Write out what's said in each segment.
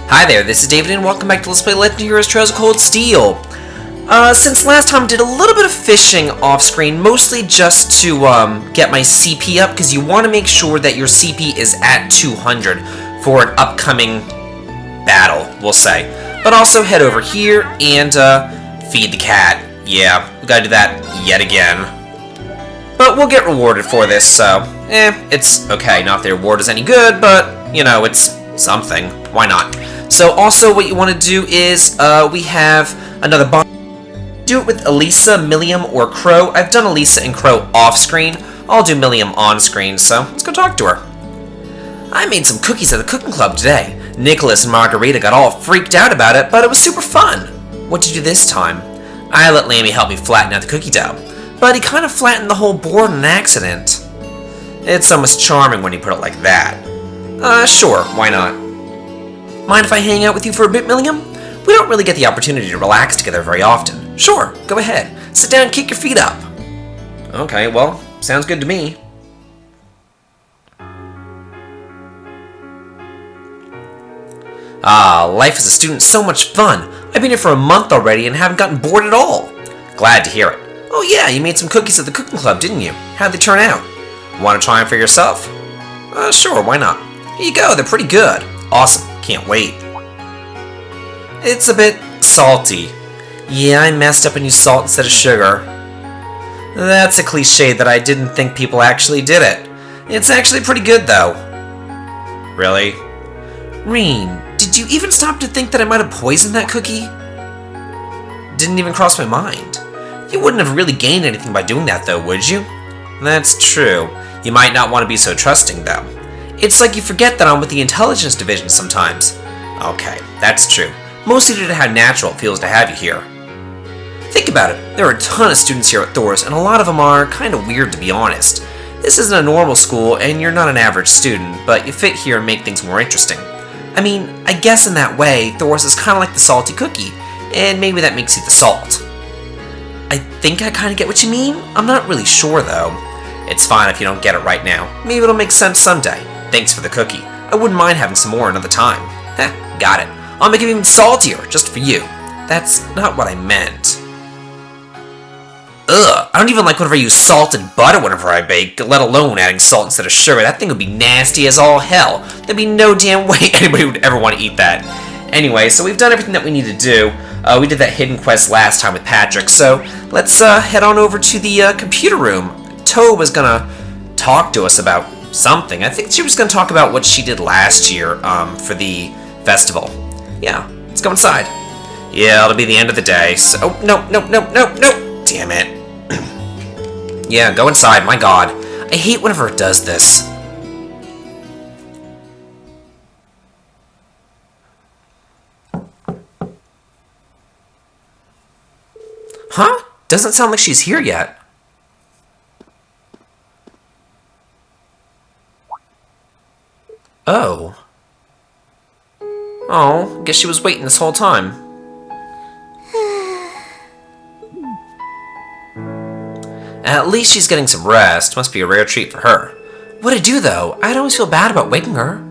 Hi there, this is David and welcome back to Let's Play Legend of Heroes Trails of Cold Steel. Since last time I did a little bit of fishing off screen, mostly just to get my CP up, because you want to make sure that your CP is at 200 for an upcoming battle, we'll say. But also head over here and feed the cat. Yeah, we gotta do that yet again. But we'll get rewarded for this, so it's okay. Not that the reward is any good, but, you know, it's something. Why not? So also what you want to do is, we have another bond. Do it with Elisa, Millium, or Crow. I've done Elisa and Crow off-screen. I'll do Millium on-screen, so let's go talk to her. I made some cookies at the cooking club today. Nicholas and Margarita got all freaked out about it, but it was super fun. What'd you do this time? I let Lammy help me flatten out the cookie dough, but he kind of flattened the whole board on accident. It's almost charming when you put it like that. Sure, why not? Mind if I hang out with you for a bit, Millium? We don't really get the opportunity to relax together very often. Sure, go ahead. Sit down and kick your feet up. Okay, well, sounds good to me. Life as a student's so much fun. I've been here for a month already and haven't gotten bored at all. Glad to hear it. Oh yeah, you made some cookies at the cooking club, didn't you? How'd they turn out? Want to try them for yourself? Sure, why not? Here you go, they're pretty good. Awesome, can't wait. It's a bit salty. Yeah, I messed up and used salt instead of sugar. That's a cliche that I didn't think people actually did it. It's actually pretty good, though. Really? Reen, did you even stop to think that I might have poisoned that cookie? Didn't even cross my mind. You wouldn't have really gained anything by doing that, though, would you? That's true. You might not want to be so trusting, though. It's like you forget that I'm with the intelligence division sometimes. Okay, that's true. Mostly due to how natural it feels to have you here. Think about it, there are a ton of students here at Thor's, and a lot of them are kinda weird, to be honest. This isn't a normal school, and you're not an average student, but you fit here and make things more interesting. I mean, I guess in that way, Thor's is kinda like the salty cookie, and maybe that makes you the salt. I think I kinda get what you mean. I'm not really sure, though. It's fine if you don't get it right now. Maybe it'll make sense someday. Thanks for the cookie. I wouldn't mind having some more another time. Heh, got it. I'll make it even saltier, just for you. That's not what I meant. Ugh, I don't even like whenever I use salted butter whenever I bake, let alone adding salt instead of sugar. That thing would be nasty as all hell. There'd be no damn way anybody would ever want to eat that. Anyway, so we've done everything that we need to do. We did that hidden quest last time with Patrick, so let's head on over to the computer room. Toe was gonna talk to us about something. I think she was gonna talk about what she did last year for the festival. Yeah, let's go inside. Yeah, it'll be the end of the day, so... Oh, no. Damn it. Yeah, go inside, my god. I hate whenever it does this. Huh? Doesn't sound like she's here yet. Oh. Oh, guess she was waiting this whole time. At least she's getting some rest. Must be a rare treat for her. What'd I do, though? I'd always feel bad about waking her.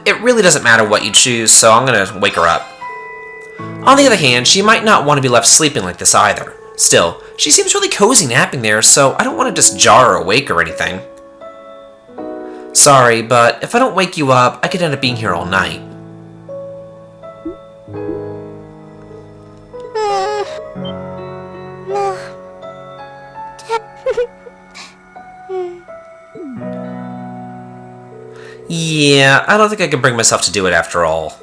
It really doesn't matter what you choose, so I'm gonna wake her up. On the other hand, she might not want to be left sleeping like this either. Still, she seems really cozy napping there, so I don't want to just jar her awake or anything. Sorry, but if I don't wake you up, I could end up being here all night. Yeah, I don't think I can bring myself to do it after all.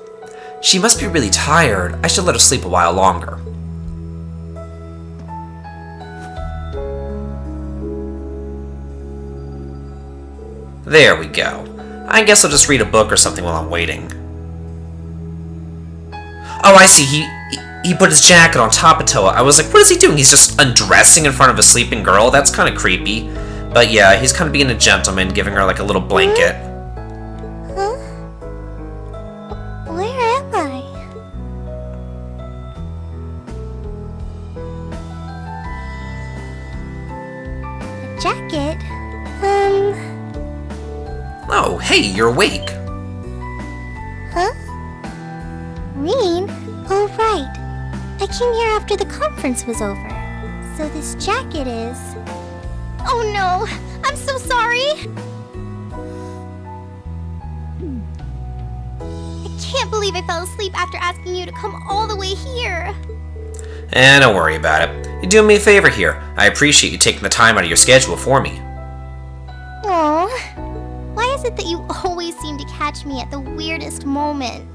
She must be really tired. I should let her sleep a while longer. There we go. I guess I'll just read a book or something while I'm waiting. Oh, I see. He put his jacket on top of Toa. I was like, what is he doing? He's just undressing in front of a sleeping girl? That's kind of creepy. But yeah, he's kind of being a gentleman, giving her like a little blanket. Huh? Where am I? A jacket? Oh, hey, you're awake. Huh? Oh, right. I came here after the conference was over. So this jacket is... Oh no! I'm so sorry! I can't believe I fell asleep after asking you to come all the way here. Don't worry about it. You're doing me a favor here. I appreciate you taking the time out of your schedule for me. Aww. Why is it that you always seem to catch me at the weirdest moments?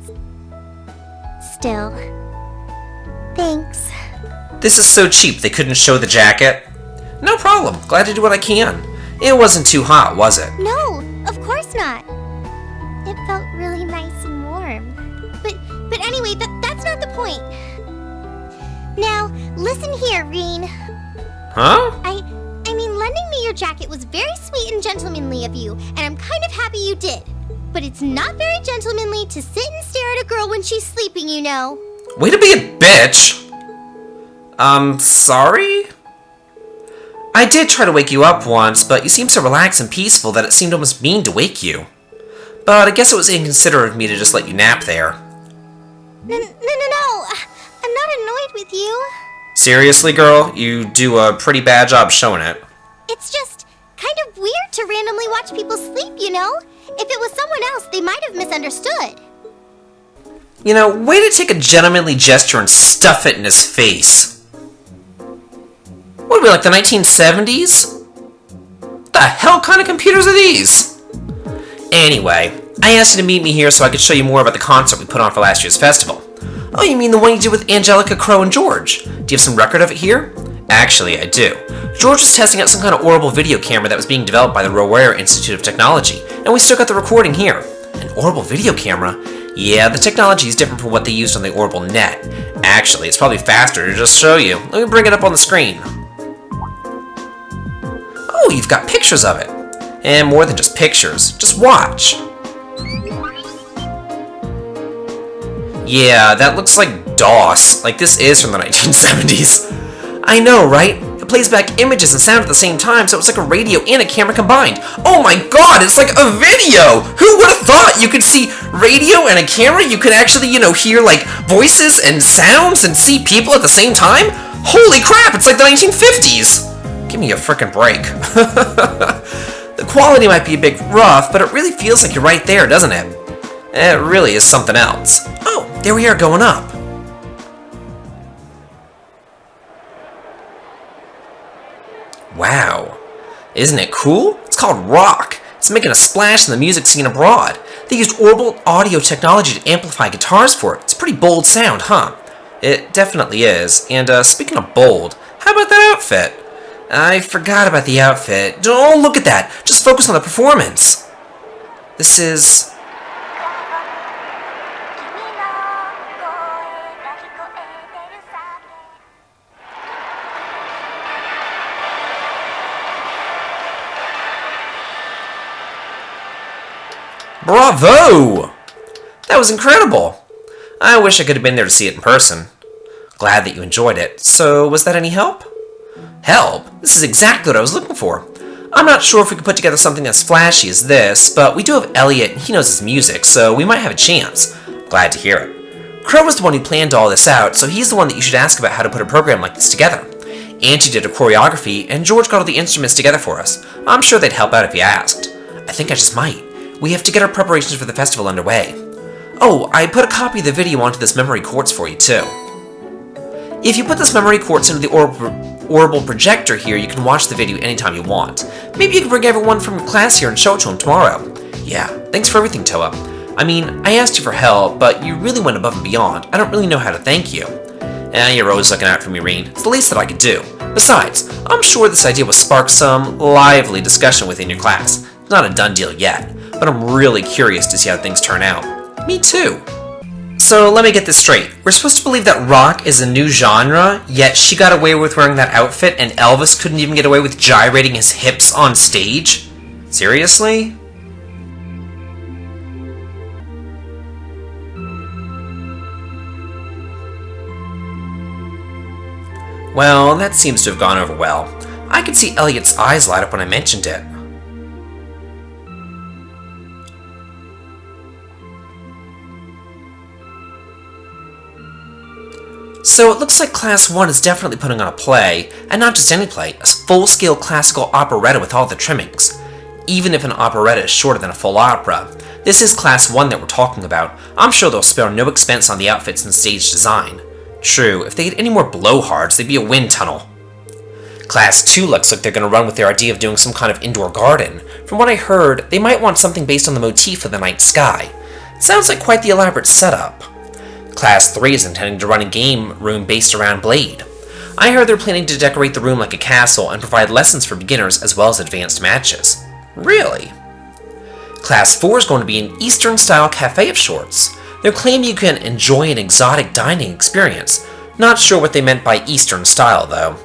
Still, thanks. This is so cheap they couldn't show the jacket. No problem. Glad to do what I can. It wasn't too hot, was it? No, of course not. It felt really nice and warm. But anyway, that's not the point. Now, listen here, Reen. Huh? I mean, lending me your jacket was very sweet and gentlemanly of you, and I'm kind of happy you did. But it's not very gentlemanly to sit and stare at a girl when she's sleeping, you know. Way to be a bitch! Sorry? I did try to wake you up once, but you seemed so relaxed and peaceful that it seemed almost mean to wake you. But I guess it was inconsiderate of me to just let you nap there. No. I'm not annoyed with you. Seriously, girl? You do a pretty bad job showing it. It's just kind of weird to randomly watch people sleep, you know? If it was someone else, they might have misunderstood. You know, way to take a gentlemanly gesture and stuff it in his face. What are we, like the 1970s? What the hell kind of computers are these? Anyway, I asked you to meet me here so I could show you more about the concert we put on for last year's festival. Oh, you mean the one you did with Angelica, Crow, and George? Do you have some record of it here? Actually, I do. George was testing out some kind of orbital video camera that was being developed by the Royer Institute of Technology, and we still got the recording here. An orbital video camera? Yeah, the technology is different from what they used on the orbital net. Actually, it's probably faster to just show you. Let me bring it up on the screen. Oh, you've got pictures of it. And more than just pictures. Just watch. Yeah, that looks like DOS. Like this is from the 1970s. I know, right? It plays back images and sound at the same time, so it's like a radio and a camera combined. Oh my god, it's like a video! Who would have thought you could see radio and a camera? You could actually, hear like voices and sounds and see people at the same time? Holy crap, it's like the 1950s! Give me a frickin' break. The quality might be a bit rough, but it really feels like you're right there, doesn't it? It really is something else. Oh, there we are going up. Wow. Isn't it cool? It's called rock. It's making a splash in the music scene abroad. They used orbital audio technology to amplify guitars for it. It's a pretty bold sound, huh? It definitely is. And speaking of bold, how about that outfit? I forgot about the outfit. Don't look at that. Just focus on the performance. This is... Bravo! That was incredible. I wish I could have been there to see it in person. Glad that you enjoyed it. So, was that any help? Help? This is exactly what I was looking for. I'm not sure if we could put together something as flashy as this, but we do have Elliot and he knows his music, so we might have a chance. Glad to hear it. Crow was the one who planned all this out, so he's the one that you should ask about how to put a program like this together. Auntie did a choreography, and George got all the instruments together for us. I'm sure they'd help out if you asked. I think I just might. We have to get our preparations for the festival underway. Oh, I put a copy of the video onto this memory quartz for you, too. If you put this memory quartz into the orbital projector here, you can watch the video anytime you want. Maybe you can bring everyone from your class here and show it to them tomorrow. Yeah, thanks for everything, Toa. I mean, I asked you for help, but you really went above and beyond. I don't really know how to thank you. You're always looking out for me, Reen. It's the least that I could do. Besides, I'm sure this idea will spark some lively discussion within your class. It's not a done deal yet, but I'm really curious to see how things turn out. Me too. So let me get this straight. We're supposed to believe that rock is a new genre, yet she got away with wearing that outfit and Elvis couldn't even get away with gyrating his hips on stage? Seriously? Well, that seems to have gone over well. I could see Elliot's eyes light up when I mentioned it. So it looks like Class 1 is definitely putting on a play, and not just any play, a full-scale classical operetta with all the trimmings. Even if an operetta is shorter than a full opera, this is Class 1 that we're talking about. I'm sure they'll spare no expense on the outfits and stage design. True, if they had any more blowhards, they'd be a wind tunnel. Class 2 looks like they're going to run with their idea of doing some kind of indoor garden. From what I heard, they might want something based on the motif of the night sky. Sounds like quite the elaborate setup. Class 3 is intending to run a game room based around Blade. I heard they're planning to decorate the room like a castle and provide lessons for beginners as well as advanced matches. Really? Class 4 is going to be an Eastern-style cafe of sorts. They're claiming you can enjoy an exotic dining experience. Not sure what they meant by Eastern style, though.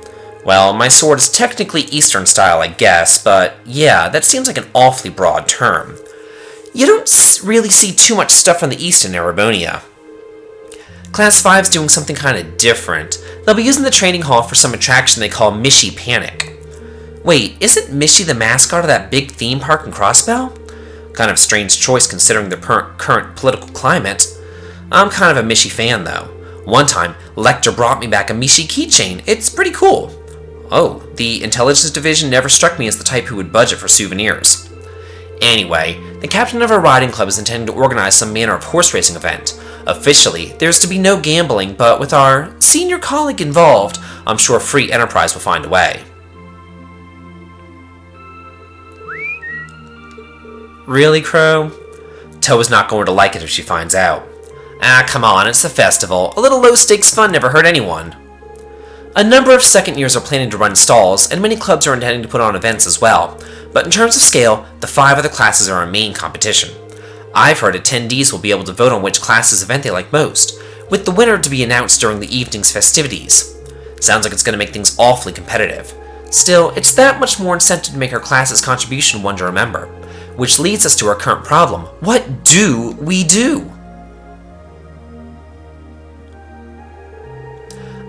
Well, my sword is technically Eastern style, I guess, but yeah, that seems like an awfully broad term. You don't really see too much stuff from the East in Erebonia. Class 5's doing something kind of different. They'll be using the training hall for some attraction they call Mishy Panic. Wait, isn't Mishy the mascot of that big theme park in Crossbell? Kind of strange choice considering the current political climate. I'm kind of a Mishy fan, though. One time, Lecter brought me back a Mishy keychain. It's pretty cool. Oh, the intelligence division never struck me as the type who would budget for souvenirs. Anyway, the captain of our riding club is intending to organize some manner of horse racing event. Officially, there's to be no gambling, but with our senior colleague involved, I'm sure free enterprise will find a way. Really, Crow? Toa's not going to like it if she finds out. Ah, come on, it's the festival. A little low-stakes fun never hurt anyone. A number of second years are planning to run stalls, and many clubs are intending to put on events as well. But in terms of scale, the 5 other classes are our main competition. I've heard attendees will be able to vote on which class's event they like most, with the winner to be announced during the evening's festivities. Sounds like it's going to make things awfully competitive. Still, it's that much more incentive to make our class's contribution one to remember. Which leads us to our current problem. What do we do?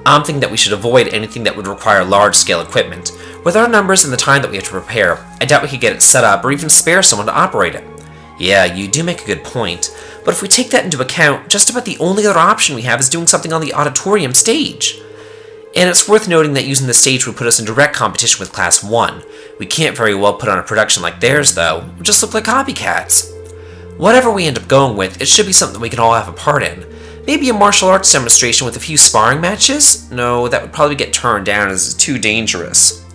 I'm thinking that we should avoid anything that would require large-scale equipment. With our numbers and the time that we have to prepare, I doubt we could get it set up or even spare someone to operate it. Yeah, you do make a good point, but if we take that into account, just about the only other option we have is doing something on the auditorium stage. And it's worth noting that using the stage would put us in direct competition with Class 1. We can't very well put on a production like theirs, though. It would just look like copycats. Whatever we end up going with, it should be something we can all have a part in. Maybe a martial arts demonstration with a few sparring matches? No, that would probably get turned down as too dangerous.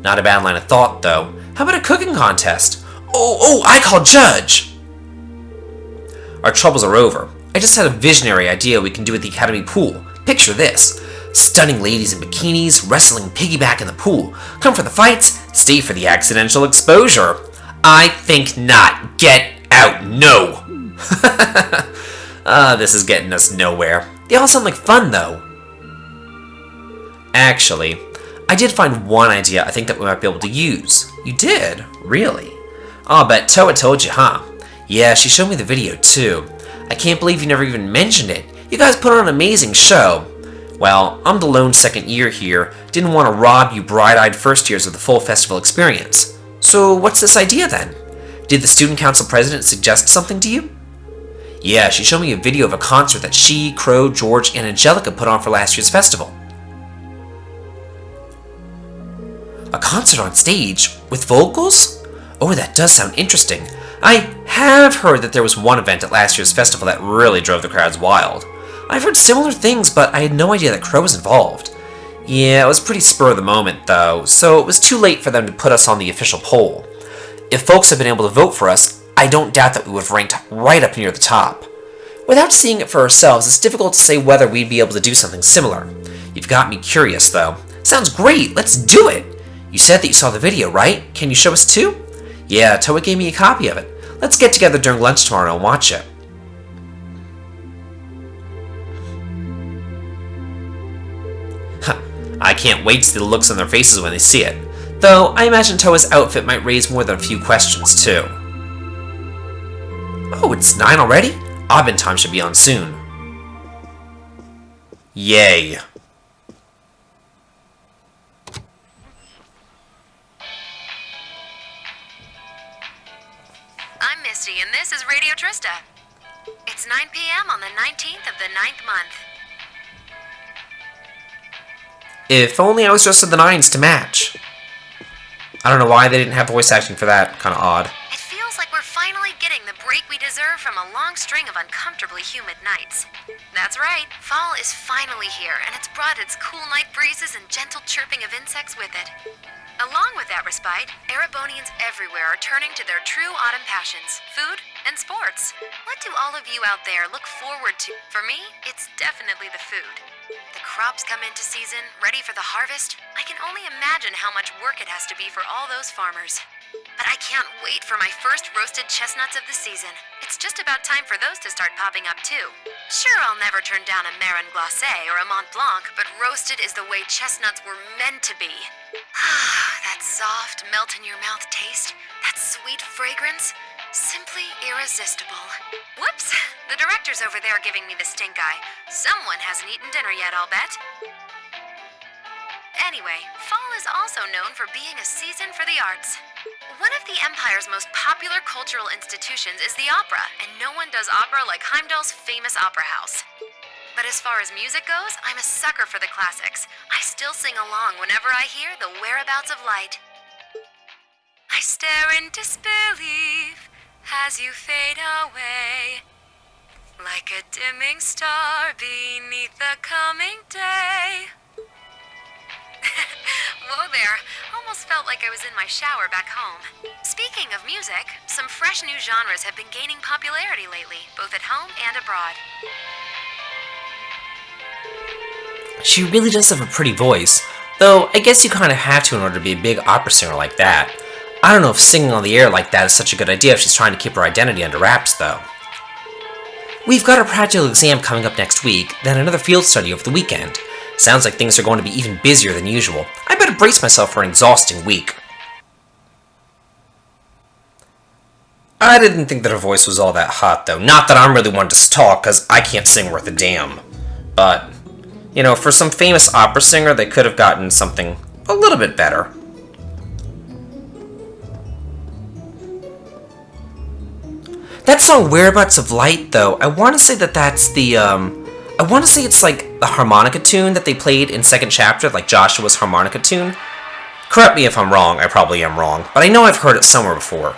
Not a bad line of thought, though. How about a cooking contest? Oh, I call judge! Our troubles are over. I just had a visionary idea we can do at the Academy pool. Picture this. Stunning ladies in bikinis, wrestling piggyback in the pool. Come for the fights, stay for the accidental exposure. I think not. Get out. No. This is getting us nowhere. They all sound like fun, though. Actually, I did find one idea I think that we might be able to use. You did? Really? I'll bet Toa told you, huh? Yeah, she showed me the video, too. I can't believe you never even mentioned it. You guys put on an amazing show. Well, I'm the lone second year here. Didn't want to rob you bright-eyed first years of the full festival experience. So what's this idea, then? Did the student council president suggest something to you? Yeah, she showed me a video of a concert that she, Crow, George, and Angelica put on for last year's festival. A concert on stage? With vocals? Oh, that does sound interesting. I have heard that there was one event at last year's festival that really drove the crowds wild. I've heard similar things, but I had no idea that Crow was involved. Yeah, it was pretty spur of the moment, though, so it was too late for them to put us on the official poll. If folks had been able to vote for us, I don't doubt that we would have ranked right up near the top. Without seeing it for ourselves, it's difficult to say whether we'd be able to do something similar. You've got me curious, though. Sounds great, let's do it! You said that you saw the video, right? Can you show us too? Yeah, Toa gave me a copy of it. Let's get together during lunch tomorrow and watch it. I can't wait to see the looks on their faces when they see it. Though, I imagine Toa's outfit might raise more than a few questions, too. Oh, it's 9 already? Obbin time should be on soon. Yay. I'm Misty, and this is Radio Trista. It's 9 p.m. on the 19th of the 9th month. If only I was dressed in the nines to match. I don't know why they didn't have voice acting for that. Kind of odd. It feels like we're finally getting the break we deserve from a long string of uncomfortably humid nights. That's right, fall is finally here, and it's brought its cool night breezes and gentle chirping of insects with it. Along with that respite, Erebonians everywhere are turning to their true autumn passions, food and sports. What do all of you out there look forward to? For me, it's definitely the food. The crops come into season, ready for the harvest. I can only imagine how much work it has to be for all those farmers. But I can't wait for my first roasted chestnuts of the season. It's just about time for those to start popping up too. Sure, I'll never turn down a Marron Glacé or a Mont Blanc, but roasted is the way chestnuts were meant to be. That soft, melt-in-your-mouth taste, that sweet fragrance, simply irresistible. Whoops! The director's over there giving me the stink eye. Someone hasn't eaten dinner yet, I'll bet. Anyway, fall is also known for being a season for the arts. One of the Empire's most popular cultural institutions is the opera, and no one does opera like Heimdall's famous opera house. But as far as music goes, I'm a sucker for the classics. I still sing along whenever I hear The Whereabouts of Light. I stare in disbelief as you fade away, like a dimming star beneath the coming day. Whoa there, almost felt like I was in my shower back home. Speaking of music, some fresh new genres have been gaining popularity lately, both at home and abroad. She really does have a pretty voice, though I guess you kind of have to in order to be a big opera singer like that. I don't know if singing on the air like that is such a good idea if she's trying to keep her identity under wraps, though. We've got a practical exam coming up next week, then another field study over the weekend. Sounds like things are going to be even busier than usual. I better brace myself for an exhausting week. I didn't think that her voice was all that hot, though. Not that I'm really one to talk, because I can't sing worth a damn. But, you know, for some famous opera singer, they could have gotten something a little bit better. That song, Whereabouts of Light, though, I want to say that that's the, I want to say it's like the harmonica tune that they played in second chapter, like Joshua's harmonica tune. Correct me if I'm wrong, I probably am wrong, but I know I've heard it somewhere before.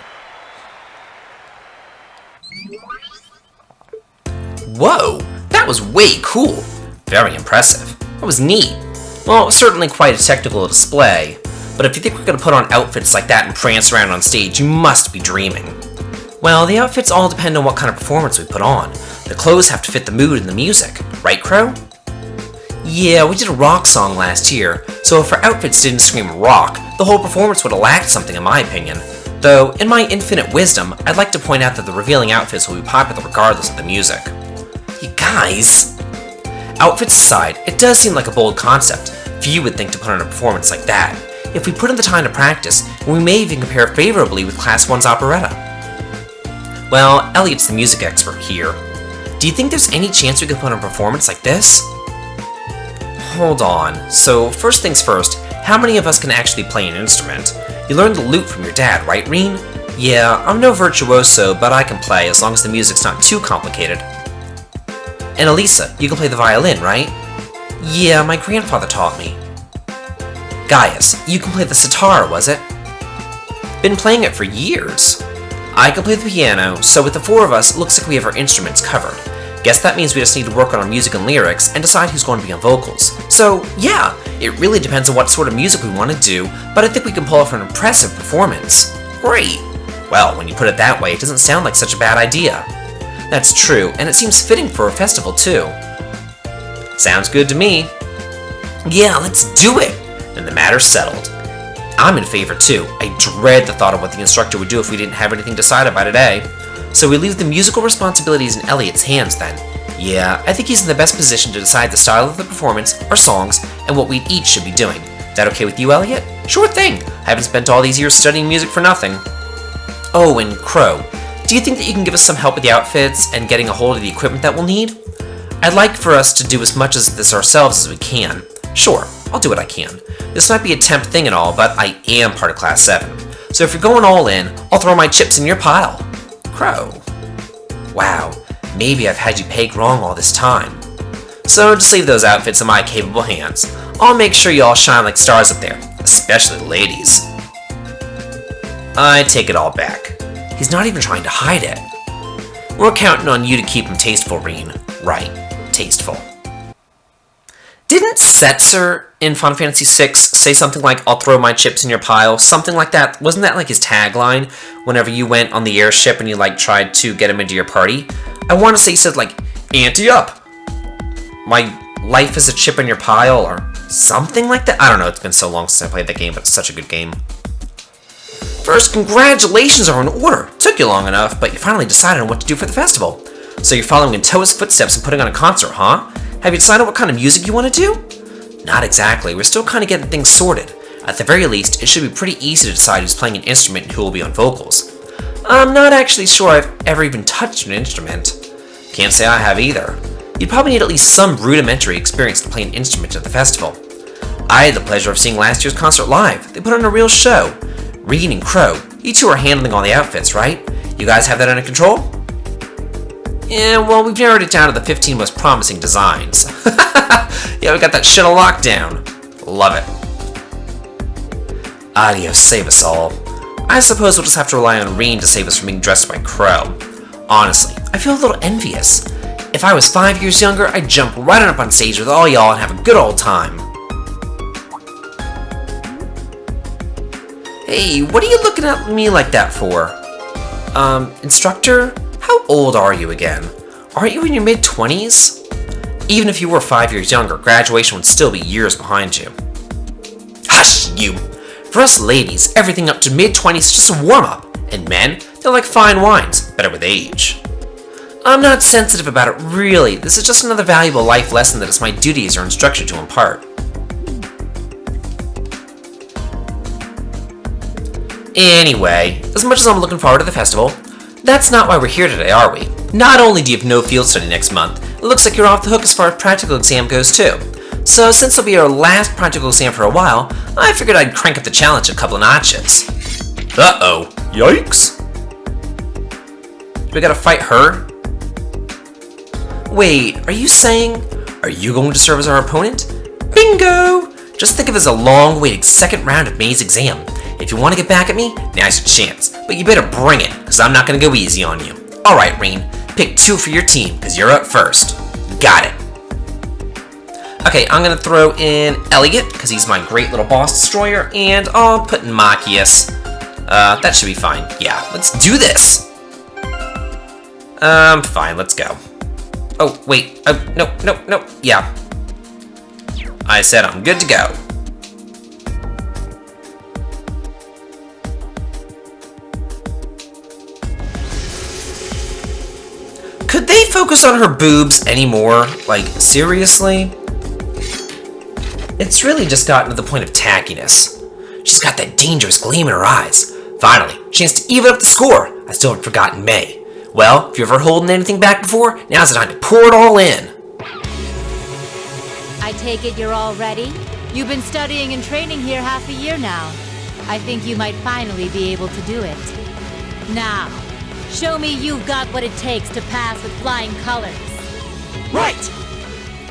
Whoa, that was way cool. Very impressive. That was neat. Well, it was certainly quite a technical display, but if you think we're going to put on outfits like that and prance around on stage, you must be dreaming. Well, the outfits all depend on what kind of performance we put on. The clothes have to fit the mood and the music, right, Crow? Yeah, we did a rock song last year, so if our outfits didn't scream rock, the whole performance would have lacked something in my opinion. Though, in my infinite wisdom, I'd like to point out that the revealing outfits will be popular regardless of the music. You guys! Outfits aside, it does seem like a bold concept. Few would think to put on a performance like that. If we put in the time to practice, we may even compare favorably with Class 1's operetta. Well, Elliot's the music expert here. Do you think there's any chance we could put on a performance like this? Hold on. So, first things first, how many of us can actually play an instrument? You learned the lute from your dad, right, Reen? Yeah, I'm no virtuoso, but I can play as long as the music's not too complicated. And Elisa, you can play the violin, right? Yeah, my grandfather taught me. Gaius, you can play the sitar, was it? Been playing it for years. I can play the piano, so with the four of us, it looks like we have our instruments covered. Guess that means we just need to work on our music and lyrics and decide who's going to be on vocals. So, yeah, it really depends on what sort of music we want to do, but I think we can pull off an impressive performance. Great! Well, when you put it that way, it doesn't sound like such a bad idea. That's true, and it seems fitting for a festival, too. Sounds good to me. Yeah, let's do it! Then the matter's settled. I'm in favor too. I dread the thought of what the instructor would do if we didn't have anything decided by today. So we leave the musical responsibilities in Elliot's hands then. Yeah, I think he's in the best position to decide the style of the performance, our songs, and what we each should be doing. Is that okay with you, Elliot? Sure thing. I haven't spent all these years studying music for nothing. Oh, and Crow, do you think that you can give us some help with the outfits and getting a hold of the equipment that we'll need? I'd like for us to do as much of this ourselves as we can. Sure, I'll do what I can. This might be a temp thing and all, but I am part of Class 7. So if you're going all in, I'll throw my chips in your pile. Crow. Wow, maybe I've had you pegged wrong all this time. So just leave those outfits in my capable hands. I'll make sure you all shine like stars up there, especially the ladies. I take it all back. He's not even trying to hide it. We're counting on you to keep him tasteful, Rean. Right, tasteful. Didn't Setzer in Final Fantasy VI say something like, "I'll throw my chips in your pile"? Something like that. Wasn't that like his tagline whenever you went on the airship and you like tried to get him into your party? I want to say he said like, "Ante up! My life is a chip in your pile," or something like that. I don't know, it's been so long since I played that game, but it's such a good game. First, congratulations are in order. Took you long enough, but you finally decided on what to do for the festival. So you're following in Toa's footsteps and putting on a concert, huh? Have you decided what kind of music you want to do? Not exactly. We're still kind of getting things sorted. At the very least, it should be pretty easy to decide who's playing an instrument and who will be on vocals. I'm not actually sure I've ever even touched an instrument. Can't say I have either. You'd probably need at least some rudimentary experience to play an instrument at the festival. I had the pleasure of seeing last year's concert live. They put on a real show. Rean and Crow, you two are handling all the outfits, right? You guys have that under control? Yeah, well, we've narrowed it down to the 15 most promising designs. Yeah, we got that shit on lockdown. Love it. Adios, save us all. I suppose we'll just have to rely on Rean to save us from being dressed by Crow. Honestly, I feel a little envious. If I was 5 years younger, I'd jump right on up on stage with all y'all and have a good old time. Hey, what are you looking at me like that for? Instructor? How old are you again? Aren't you in your mid-20s? Even if you were 5 years younger, graduation would still be years behind you. Hush, you! For us ladies, everything up to mid-20s is just a warm-up. And men, they're like fine wines, better with age. I'm not sensitive about it, really. This is just another valuable life lesson that it's my duty as your instructor to impart. Anyway, as much as I'm looking forward to the festival, that's not why we're here today, are we? Not only do you have no field study next month, it looks like you're off the hook as far as practical exam goes too. So since it'll be our last practical exam for a while, I figured I'd crank up the challenge a couple of notches. Uh-oh. Yikes. Do we gotta fight her? Wait, are you saying, are you going to serve as our opponent? Bingo! Just think of it as a long-awaited second round of May's exam. If you want to get back at me, now's your chance. But you better bring it, because I'm not going to go easy on you. Alright, Rean, pick 2 for your team, because you're up first. Got it. Okay, I'm going to throw in Elliot, because he's my great little boss destroyer, and I'll put in Machias. That should be fine. Yeah, let's do this! Fine, let's go. Oh, wait. No. Yeah. I said I'm good to go. Could they focus on her boobs anymore? Like, seriously? It's really just gotten to the point of tackiness. She's got that dangerous gleam in her eyes. Finally, chance to even up the score. I still haven't forgotten May. Well, if you're ever holding anything back before, now's the time to pour it all in. I take it you're all ready? You've been studying and training here half a year now. I think you might finally be able to do it. Now, show me you've got what it takes to pass with flying colors. Right!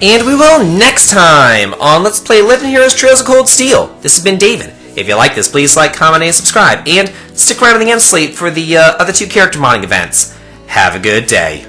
And we will next time on Let's Play Legend Heroes Trails of Cold Steel. This has been David. If you like this, please like, comment, and subscribe. And stick around to the end slate for the other 2 character modding events. Have a good day.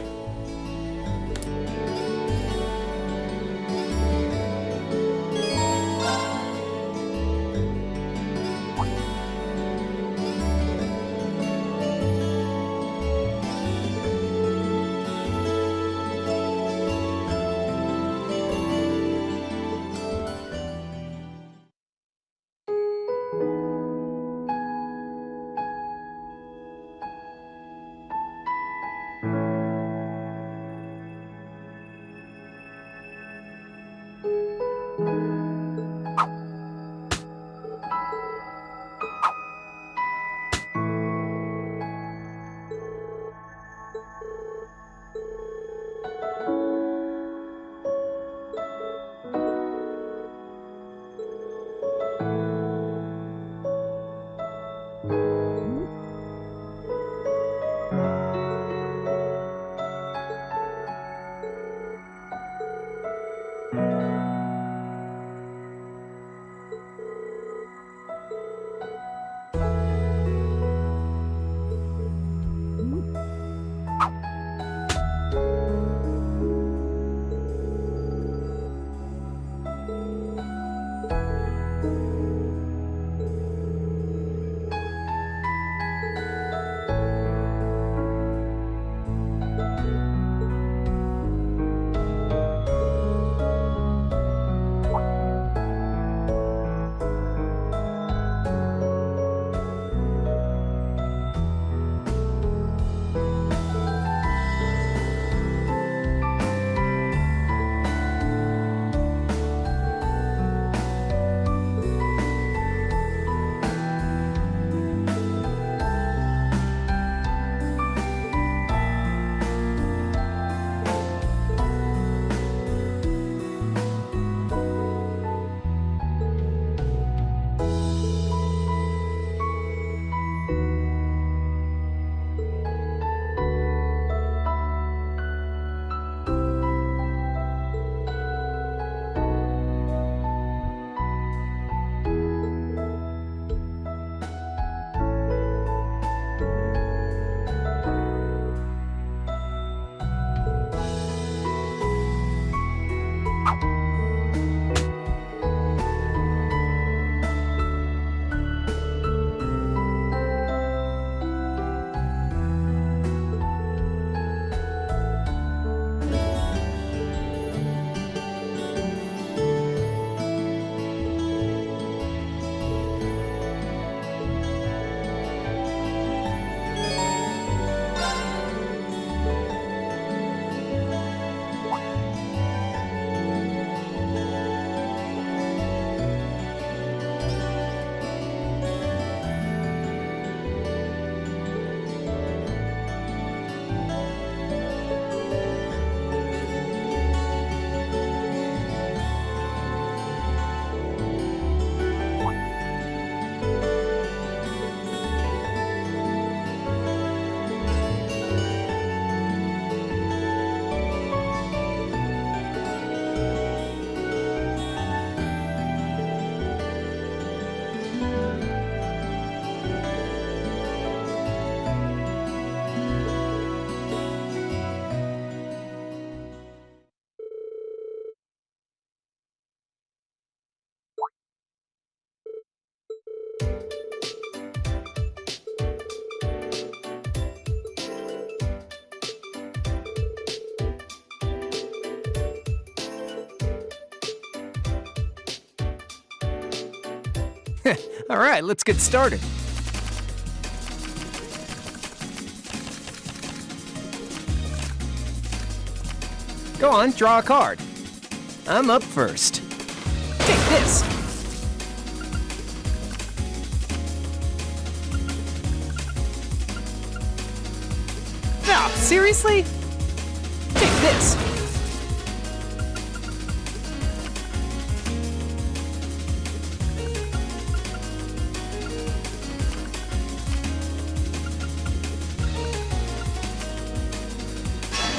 Alright, let's get started. Go on, draw a card. I'm up first. Take this! Ah, seriously? Take this!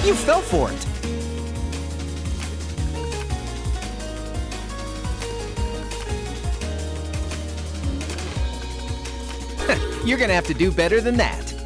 You fell for it! You're gonna have to do better than that.